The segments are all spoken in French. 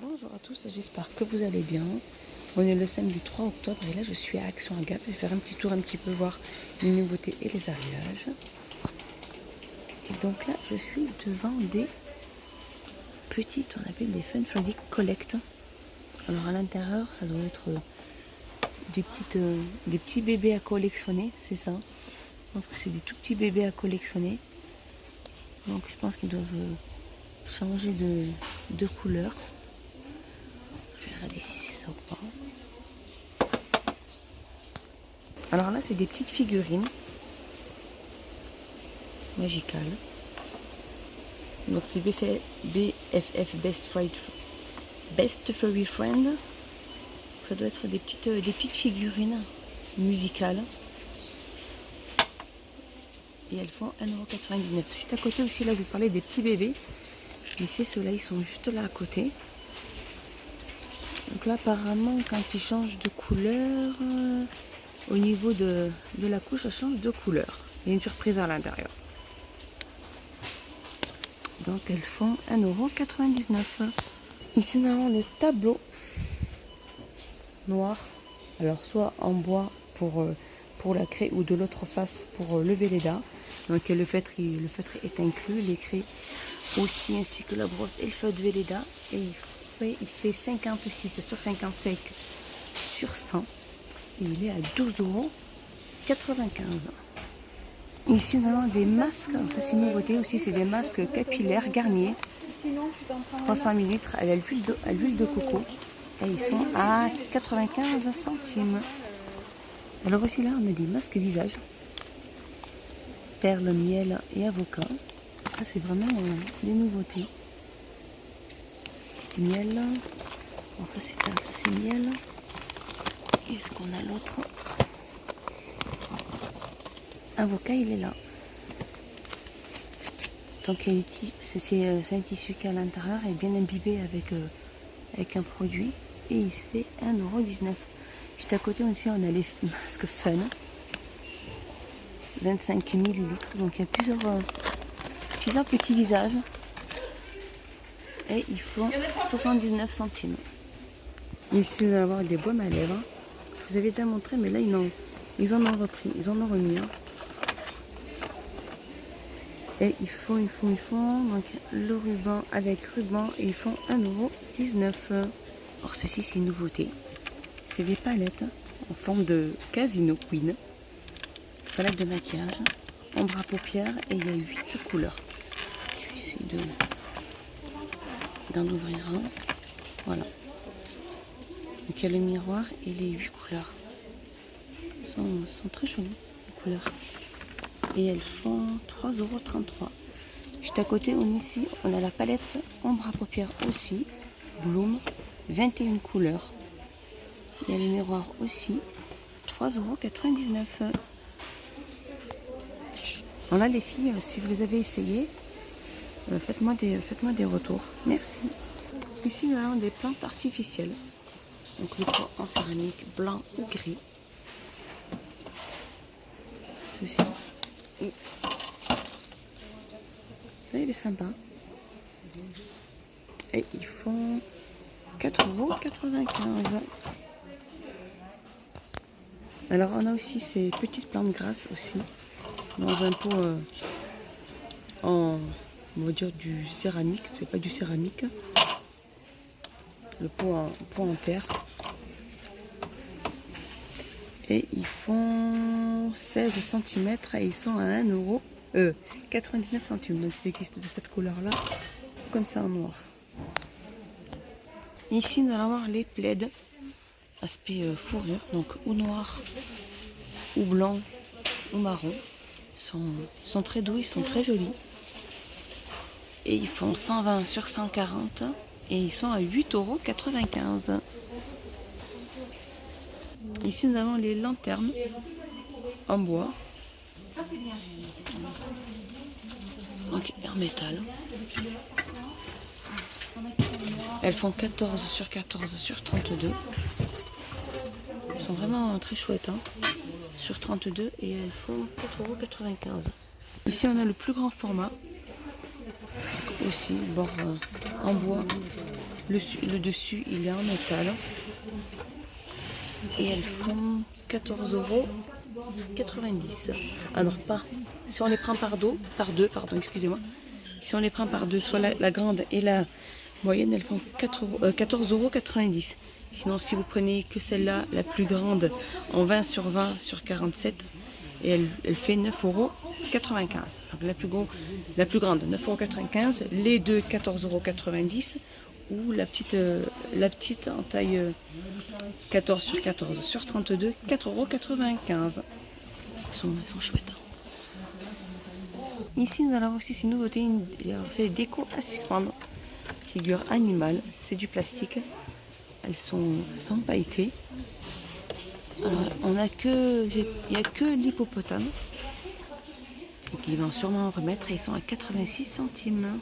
Bonjour à tous, j'espère que vous allez bien. On est le samedi 3 octobre et là je suis à Action à Gap. Je vais faire un petit tour un petit peu voir les nouveautés et les arrivages. Et donc là je suis devant des petites, on appelle des Fun Friday Collect. Alors à l'intérieur ça doit être des petits bébés à collectionner, c'est ça. Je pense que c'est des tout petits bébés à collectionner. Donc je pense qu'ils doivent changer de couleur. Je vais regarder si c'est ça ou pas. Alors là, c'est des petites figurines magicales. Donc c'est BFF Best Furry Friend. Ça doit être des petites figurines musicales. Et elles font 1,99 €. Juste à côté aussi, là, je vous parlais des petits bébés. Mais c'est ceux-là, ils sont juste là à côté. Donc là, apparemment, quand ils changent de couleur, au niveau de la couche, ça change de couleur. Il y a une surprise à l'intérieur. Donc elles font 1,99 €. Ici, nous avons le tableau noir. Alors, soit en bois pour la craie ou de l'autre face pour le Velleda. Donc le feutre est inclus, les craies aussi, ainsi que la brosse et le feutre Velleda. Et il fait 56 sur 55 sur 100. Et il est à 12,95 €. Ici, nous avons des masques. Alors, ça, c'est une nouveauté aussi. C'est des masques capillaires Garnier. 300 ml à l'huile de coco. Et ils sont à 95 centimes. Alors aussi là, on a des masques visage. Perle, miel et avocat. Ça, c'est vraiment des nouveautés. Miel. Alors ça, c'est perle, ça, c'est miel. Et est-ce qu'on a l'autre? Avocat, il est là. Donc c'est un tissu qui à l'intérieur est bien imbibé avec un produit. Et il fait 1,19 €. Juste à côté aussi, on a les masques Fun. 25 ml. Donc il y a plusieurs petits visages. Et ils font 79 centimes. Ici, nous allons avoir des baumes à lèvres. Je vous avais déjà montré, mais là, ils en ont repris. Ils en ont remis. Et ils font. Donc le ruban avec ruban. Et ils font 1,19 €. Or, ceci, c'est une nouveauté. C'est des palettes en forme de Casino Queen. Palette de maquillage, ombre à paupières, et il y a 8 couleurs. Je vais essayer d'en ouvrir un. Voilà. Donc il y a le miroir et les 8 couleurs. Elles sont très jolies, les couleurs. Et elles font 3,33 €. Juste à côté, on a la palette ombre à paupières aussi. Bloom, 21 couleurs. Il y a le miroir aussi. 3,99 €. Alors là, les filles, si vous les avez essayées, faites-moi des retours. Merci. Ici, nous avons des plantes artificielles. Donc le pot en céramique blanc ou gris. Ceci. Là, il est sympa. Et ils font 4,95 €. Alors on a aussi ces petites plantes grasses aussi. Dans un pot on va dire du céramique, c'est pas du céramique. Le pot en terre. Et ils font 16 cm et ils sont à 99 centimes. Donc ils existent de cette couleur là, comme ça en noir. Ici nous allons avoir les plaids aspect fourrure, donc ou noir ou blanc ou marron. Ils sont très doux, ils sont très jolis. Et ils font 120 sur 140 et ils sont à 8,95 €. Ici nous avons les lanternes en bois. Donc en métal. Elles font 14 sur 14 sur 32. Elles sont vraiment très chouettes. Sur 32 et elles font 4,95 €. Ici on a le plus grand format. Aussi, bord en bois Le dessus, il est en métal. Et elles font 14,90 €. Alors pas, si on les prend par deux, pardon, excusez-moi. Si on les prend par deux, soit la grande et la moyenne, elles font 14,90 €. Sinon, si vous prenez que celle-là, la plus grande, en 20 sur 20 sur 47, et elle fait 9,95 €. Donc la plus grande, 9,95 €. Les deux, 14,90 € ou la petite en taille 14 sur 14 sur 32, 4,95 €. Elles sont chouettes. Ici, nous allons avoir aussi une nouveauté, c'est les décos à suspendre. Figure animale, c'est du plastique. Elles sont pailletées. Il n'y a que l'hippopotame. Donc ils vont sûrement en remettre et ils sont à 86 centimes.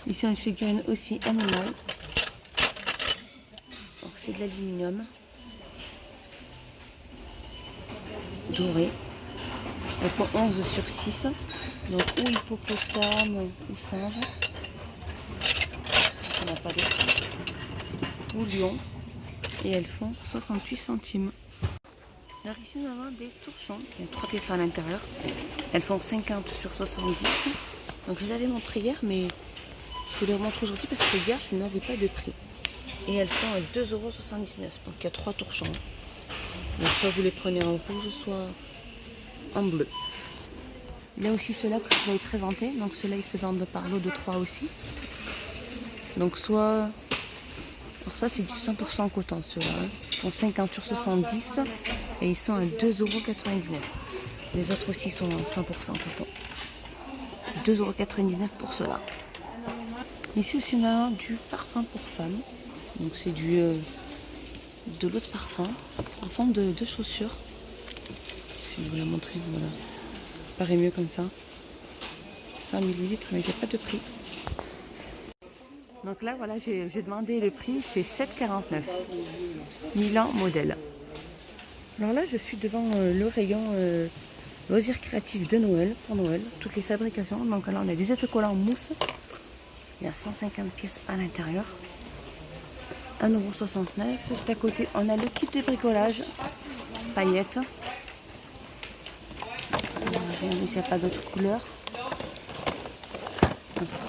Ici, on a une figurine aussi animale. C'est de l'aluminium doré. Elles font 11 sur 6. Donc ou hippopotame ou singe. On n'a pas d'autre. Ou lion. Et elles font 68 centimes. Alors ici, nous avons des torchons. Il y a 3 pièces à l'intérieur. Elles font 50 sur 70. Donc je les avais montrées hier, mais je vous les remontre aujourd'hui parce que hier, je n'avais pas de prix. Et elles sont à 2,79 €. Donc il y a 3 torchons. Donc soit vous les prenez en rouge, soit en bleu. Il y a aussi ceux-là que je vous avais présenté. Donc ceux-là, ils se vendent par lot de 3 aussi. Donc soit... Alors ça, c'est du 100% coton, ceux-là. Ils font 50 sur 70 et ils sont à 2,99 €. Les autres aussi sont à 100% coton. 2,99 € pour ceux-là. Ici aussi, on a du parfum pour femmes. Donc c'est de l'eau de parfum en forme de chaussures. Si je vous la montrer, voilà. Ça paraît mieux comme ça. 100 ml, mais il n'y a pas de prix. Donc là, voilà, j'ai demandé le prix, c'est 7,49 €. Milan modèle. Alors là, je suis devant le rayon loisirs créatifs de Noël, pour Noël, toutes les fabrications. Donc là, on a des autocollants en mousse. Il y a 150 pièces à l'intérieur. 1,69 €. D'à côté, on a le kit de bricolage, paillettes. Regardez s'il n'y a pas d'autres couleurs. Comme ça.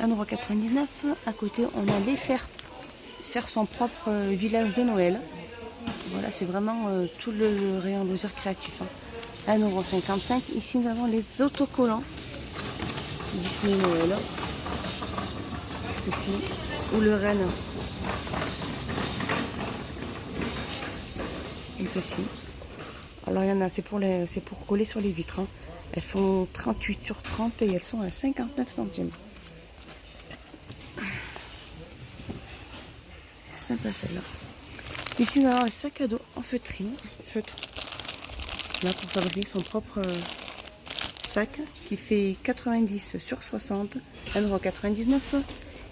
1,99 €. À côté, on a les faire son propre village de Noël. Voilà, c'est vraiment tout le rayon loisirs créatifs. 1,55 €. Ici, nous avons les autocollants Disney Noël. Ceci. Ou le renne. Comme ceci. Alors, il y en a, c'est pour coller sur les vitres. Elles font 38 sur 30 et elles sont à 59 centimes. Sympa celle-là. Ici, on a un sac à dos en feutre. Là, pour fabriquer son propre sac qui fait 90 sur 60, 1,99 €.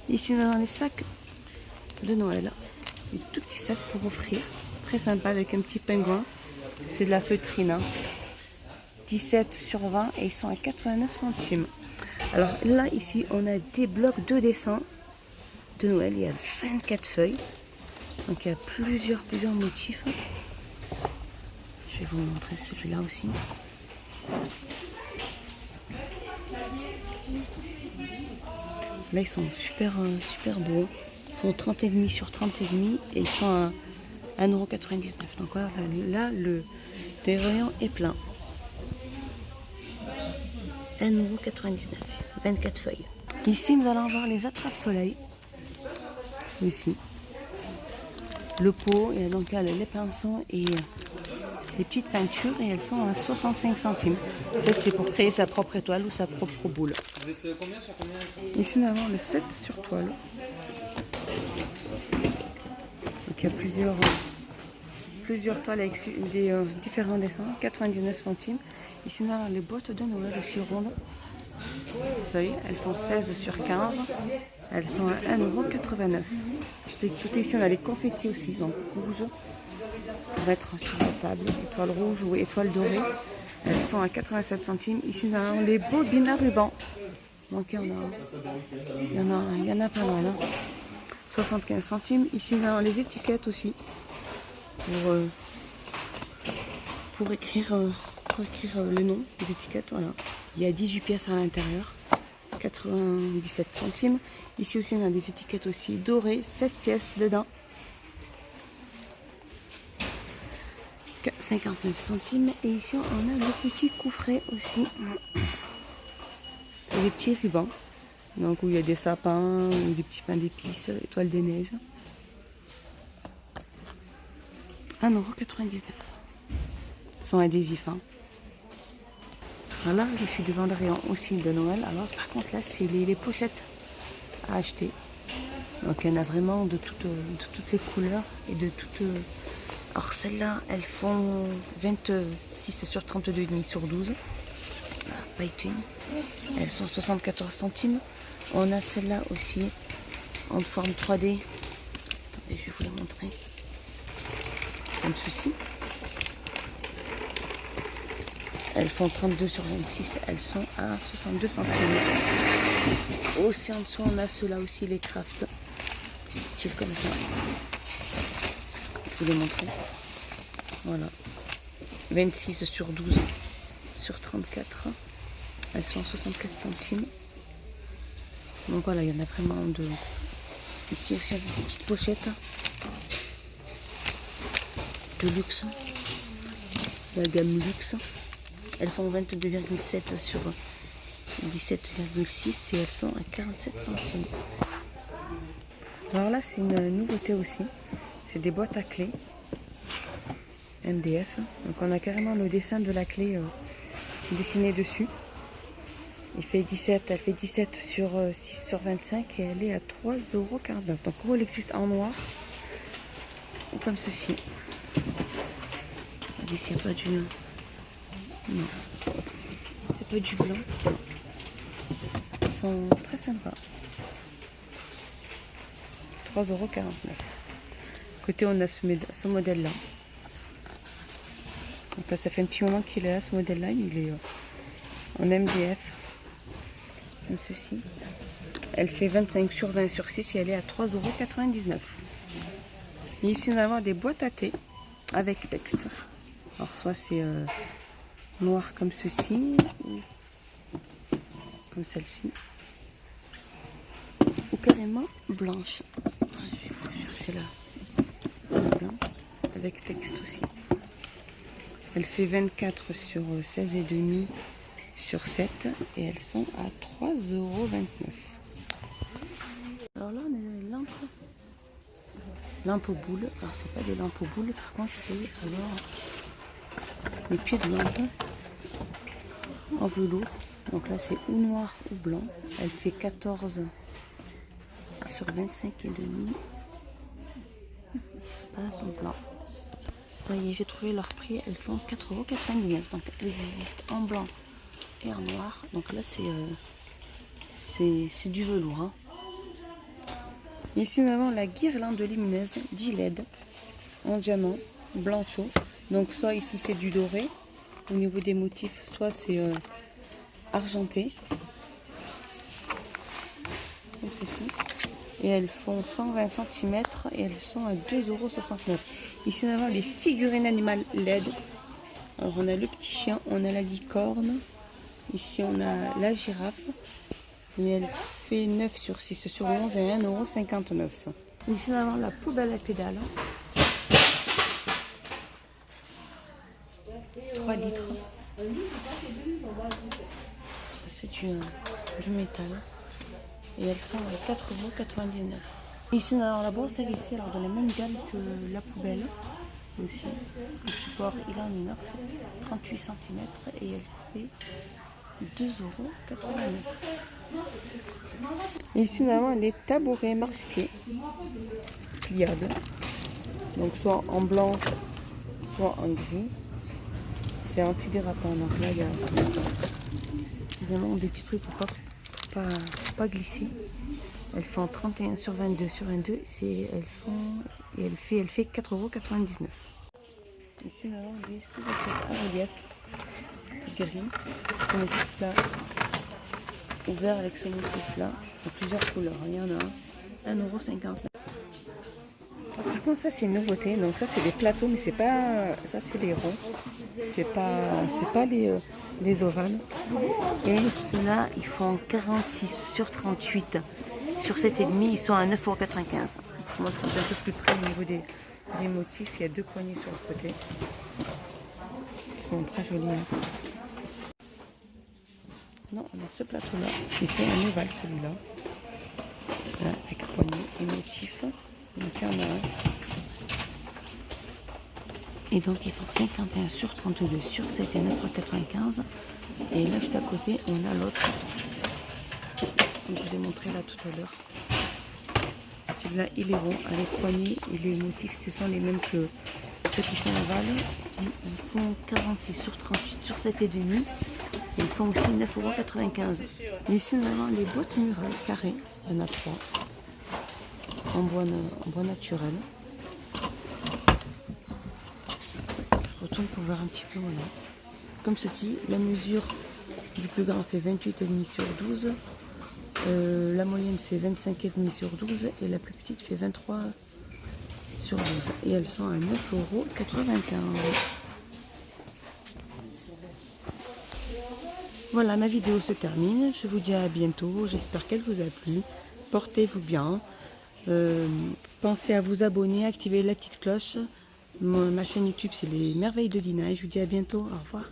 Ici, on a les sacs de Noël. Des tout petits sacs pour offrir. Très sympa avec un petit pingouin. C'est de la feutrine. 17 sur 20 et ils sont à 89 centimes. Alors là, ici, on a des blocs de dessin de Noël. Il y a 24 feuilles. Donc il y a plusieurs motifs. Je vais vous montrer celui-là aussi. Là, ils sont super beaux. Ils font 30,5 sur 30,5 et ils sont à 1,99 €. Donc voilà, là, le rayon est plein. 1,99 €. 24 feuilles. Ici, nous allons voir les attrape-soleil. Ici. Le pot, et donc là, les pinceaux et les petites peintures, et elles sont à 65 centimes. En fait, c'est pour créer sa propre étoile ou sa propre boule. Vous êtes combien sur combien? Ici, nous avons le 7 sur toile. Donc, il y a plusieurs toiles avec des différents dessins, 99 centimes. Ici, nous avons les boîtes de Noël aussi rondes. Feuilles, elles font 16 sur 15. Elles sont à 1,89 €. Tout ici, on a les confettis aussi, donc rouge. Pour mettre sur la table, étoile rouge ou étoile dorée. Elles sont à 87 centimes. Ici, nous avons les bobines à ruban. Donc il y en a pas mal. Hein. 75 centimes. Ici, on a les étiquettes aussi. Pour écrire le nom des étiquettes. Voilà. Il y a 18 pièces à l'intérieur. 97 centimes. Ici aussi, on a des étiquettes aussi dorées. 16 pièces dedans. 59 centimes. Et ici, on a le petit coffret aussi. Et des petits rubans. Donc, où il y a des sapins, ou des petits pains d'épices, étoiles des neiges. 1,99 €. Sans adhésif. Hein. Voilà, je suis devant le rayon aussi de Noël. Alors, par contre, là, c'est les pochettes à acheter. Donc, il y en a vraiment de toutes les couleurs et de toutes. Alors, celles-là, elles font 26 sur 32,5 sur 12. Pailleté. Elles sont 74 centimes. On a celle-là aussi en forme 3D. Attendez, je vais vous la montrer. Comme ceci. Elles font 32 sur 26. Elles sont à 62 centimes. Aussi en dessous, on a ceux-là aussi, les crafts. Style comme ça. Je vais vous les montrer. Voilà. 26 sur 12 sur 34. Elles sont à 64 centimes. Donc voilà, il y en a vraiment de... Ici aussi, avec des petites pochettes de luxe. La gamme luxe. Elles font 22,7 sur 17,6 et elles sont à 47 centimes. Alors là, c'est une nouveauté aussi. C'est des boîtes à clés MDF. Donc on a carrément le dessin de la clé dessiné dessus. Elle fait 17 sur 6 sur 25 et elle est à 3,49 €. Donc elle existe en noir ou comme ceci. Regardez s'il n'y a pas du... Non. Il n'y a pas du blanc. Ils sont très sympas. 3,49 €. Côté on a ce modèle là. Donc là, ça fait un petit moment qu'il est là, ce modèle là. Il est en MDF. Comme ceci. Elle fait 25 sur 20 sur 6 et elle est à 3,99 €. Et ici, on va avoir des boîtes à thé avec texte. Alors, soit c'est noir comme ceci, ou comme celle-ci, ou carrément blanche. Je vais vous chercher la blanc avec texte aussi. Elle fait 24 sur 16,5 sur 7 et elles sont à 3,29 €. Alors là, on a des lampes aux boules. Alors, c'est pas des lampes aux boules, par contre, c'est alors les pieds de lampe en velours. Donc là, c'est ou noir ou blanc. Elle fait 14 sur 25,5. Pas son blanc. Ça y est, j'ai trouvé leur prix. Elles font 4,99 €. Donc, elles existent en blanc et en noir. Donc là, c'est du velours. Hein. Ici, nous avons la guirlande lumineuse 10 LED en diamant blanc chaud. Donc, soit ici, c'est du doré au niveau des motifs, soit c'est argenté. Comme ceci. Et elles font 120 cm et elles sont à 2,69 €. Ici, nous avons les figurines animales LED. Alors, on a le petit chien, on a la licorne. Ici, on a la girafe. Et elle fait 9 sur 6 sur 11 et 1,59 €. Ici, nous avons la poubelle à pédales. 3 litres. C'est du métal. Et elles sont à 4,99 €. Ici, nous avons la brosse à lessive, alors dans la même gamme que la poubelle. Aussi. Le support, il est en inox, 38 cm et elle fait 2,89 €. Ici, nous avons les tabourets marqués, pliables. Donc, soit en blanc, soit en gris. C'est antidérapant. Donc là, il y a vraiment des petits trucs pour pas glisser. Elles font 31 sur 22 sur 22. Elle fait 4,99 €. Ici, nous avons des sous-assiettes à relief gris. On est là ouvert avec ce motif-là, en plusieurs couleurs. Il y en a 1,59 €. Par contre, ça c'est une nouveauté. Donc ça c'est des plateaux, mais c'est pas, ça c'est les ronds. C'est pas les ovales. Et ceux-là, ils font 46 sur 38 sur 7,5. Ils sont à 9,95 €. Je vous montre un peu plus près au niveau des motifs. Il y a 2 poignées sur le côté. Ils sont très jolis. Hein. Non, on a ce plateau-là. Et c'est un ovale celui-là. Là, avec poignée et motifs. Donc il y en a un. Et donc ils font 51 sur 32 sur 7 et 9,95 €. Et là juste à côté on a l'autre. Comme je vous ai montré là tout à l'heure. Celui-là il est rond avec poignée et les motifs ce sont les mêmes que ceux qui sont ovales. Ils font 46 sur 38 sur 7,5 €. Ils font aussi 9,95 €. Ici nous avons les boîtes murales carrées. Il y en a 3. En bois naturel. Je retourne pour voir un petit peu. Voilà. Comme ceci, la mesure du plus grand fait 28,5 sur 12. La moyenne fait 25,5 sur 12 et la plus petite fait 23 sur 12. Et elles sont à 9,95 €. Voilà, ma vidéo se termine. Je vous dis à bientôt. J'espère qu'elle vous a plu. Portez-vous bien. Pensez à vous abonner, activer la petite cloche. Ma chaîne YouTube, c'est les merveilles de Dina. Et je vous dis à bientôt. Au revoir.